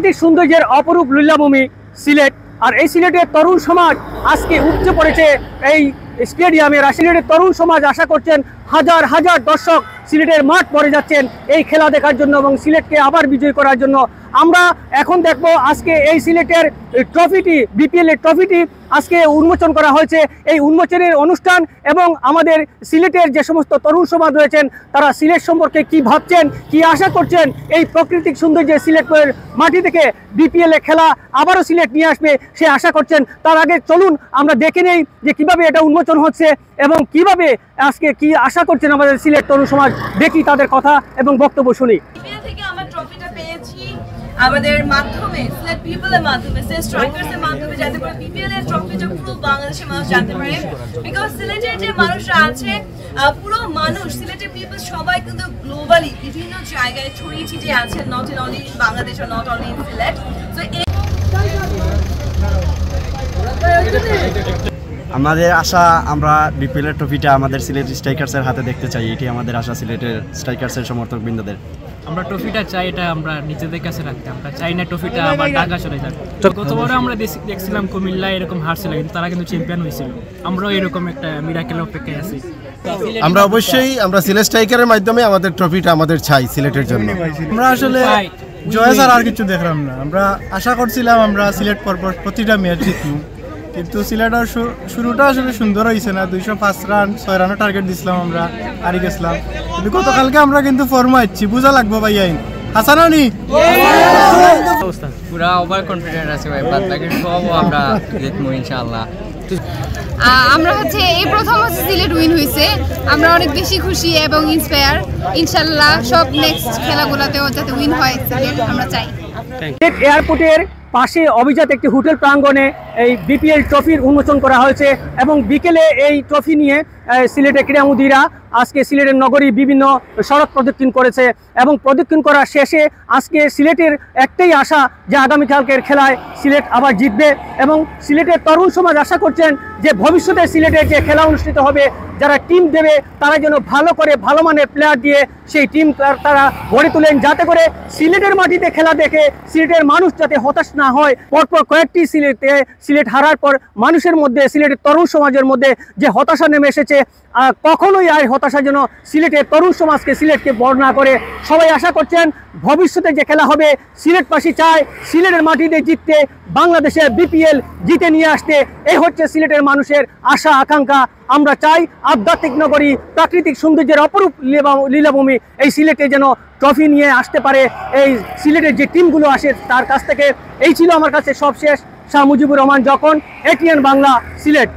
প্রাকৃতিক সৌন্দর্যের অপরূপ লীলাভূমি সিলেট। আর এই সিলেটের তরুণ সমাজ আজকে উপচে পড়েছে এই স্টেডিয়ামে। সিলেটের তরুণ সমাজ আশা করছেন হাজার হাজার দর্শক সিলেটের মাঠ ভরে যাচ্ছেন এই খেলা দেখার জন্য এবং সিলেটকে আবার বিজয় করার জন্য। আমরা এখন দেখব আজকে এই সিলেটের ট্রফিটি, বিপিএল এর ট্রফিটি আজকে উন্মোচন করা হয়েছে। এই উন্মোচনের অনুষ্ঠান এবং আমাদের সিলেটের যে সমস্ত তরুণ সমাজ রয়েছেন তারা সিলেট সম্পর্কে কি ভাবছেন, কি আশা করছেন, এই প্রাকৃতিক সৌন্দর্যে সিলেটের মাটি থেকে বিপিএল এ খেলা আবারও সিলেট নিয়ে আসবে সে আশা করছেন। তার আগে চলুন আমরা দেখে নেই যে কিভাবে এটা উন্মোচন হচ্ছে এবং কিভাবে আজকে কি আশা করছেন আমাদের সিলেট তরুণ সমাজ। দেখি তাদের কথা এবং বক্তব্য শুনি। আমাদের মাধ্যমে সিলেট পিপলের মাধ্যমে সিলেট স্ট্রাইকার্সের মাধ্যমে যাতে করে বিপিএল এর ট্রফিটা পুরো বাংলাদেশের মানুষ জানতে পারে। বিকজ সিলেটের যে মানুষরা আছে পুরো মানুষ সিলেটের পিপল সবাই কিন্তু গ্লোবালি বিভিন্ন জায়গায় ছড়িয়ে ছিটিয়ে আছে, not only in Bangladesh are not only in Sylhet. So আমাদের আশা আমরা বিপিএল এর ট্রফিটা আমাদের সিলেট স্ট্রাইকার্সের হাতে দেখতে চাই। এটি আমাদের আশা সিলেটের স্ট্রাইকার্সের সমর্থক বৃন্দদের। আমরা ট্রফিটা চাই, এটা আমরা নিজেদের কাছে রাখতে, আমরা চাই না ট্রফিটা আবার ঢাকা চলে যাবে। গতবার আমরা দেখছিলাম কুমিল্লা এরকম হারছিল, কিন্তু তারা কিন্তু চ্যাম্পিয়ন হয়েছিল। আমরাও এরকম একটা মিরাকেলের অপেক্ষায় আছি। আমরা অবশ্যই আমরা সিলেট স্ট্রাইকারের মাধ্যমে আমাদের ট্রফিটা আমাদের চাই সিলেটের জন্য। আমরা আসলে জয় স্যার আর কিছু দেখলাম না। আমরা আশা করছিলাম আমরা সিলেট পরপর প্রতিটা ম্যাচ জিতব, কিন্তু সিলেটের শুরুটা আসলে সুন্দর হয়েছে না। 205 রান 6 রানের টার্গেট দিছিলাম, আমরা হারি গেছিলাম। কিন্তু গতকালকে আমরা কিন্তু ফর্মে আছি, বোঝা লাগবো ভাই আইন হাসানানি পুরা ওভার কনফিডেন্ট আছে ভাই, বাদ বাকি সব আমরা জিতবো ইনশাআল্লাহ। আমরা এই প্রথম সিলেট উইন হয়েছে, আমরা অনেক বেশি খুশি এবং ইন্সপায়ার। ইনশাআল্লাহ সব নেক্সট খেলাগুলোতেও যাতে উইন হয় সিলেট আমরা চাই। এয়ারপোর্টের পাশে অভিজাত একটি হোটেল প্রাঙ্গণে এই বিপিএল ট্রফির উন্মোচন করা হয়েছে এবং বিকেলে এই ট্রফি নিয়ে সিলেটের ক্রীড়ামোদীরা আজকে সিলেটের নগরী বিভিন্ন সড়ক প্রদক্ষিণ করেছে এবং প্রদক্ষিণ করার শেষে আজকে সিলেটের একটাই আশা যে আগামীকালকের খেলায় সিলেট আবার জিতবে এবং সিলেটের তরুণ সমাজ আশা করছেন যে ভবিষ্যতে সিলেটের যে খেলা অনুষ্ঠিত হবে যারা টিম দেবে তারা যেন ভালো করে ভালো মানের প্লেয়ার দিয়ে সেই টিম তারা গড়ে তোলেন, যাতে করে সিলেটের মাটিতে খেলা দেখে সিলেটের মানুষ যাতে হতাশ না হয়। পরপর কয়েকটি সিলেট হারার পর মানুষের মধ্যে, সিলেটের তরুণ সমাজের মধ্যে যে হতাশা নেমে এসেছে, কখনোই আর হতাশা যেন সিলেটের তরুণ সমাজকে সিলেটকে বড় না করে। সবাই আশা করছেন ভবিষ্যতে যে খেলা হবে সিলেটবাসী চায় সিলেটের মাটিতে জিততে, বাংলাদেশের বিপিএল জিতে নিয়ে আসতে। এই হচ্ছে সিলেটের মানুষের আশা আকাঙ্ক্ষা। আমরা চাই আধ্যাত্মিক নগরী, প্রাকৃতিক সৌন্দর্যের অপরূপ লীলাভূমি এই সিলেটে যেন ট্রফি নিয়ে আসতে পারে এই সিলেটের যে টিমগুলো আসে তার কাছ থেকে। এই ছিল আমার কাছে সবশেষ। শাহ মুজিবুর রহমান, যখন, এটিএন বাংলা, সিলেট।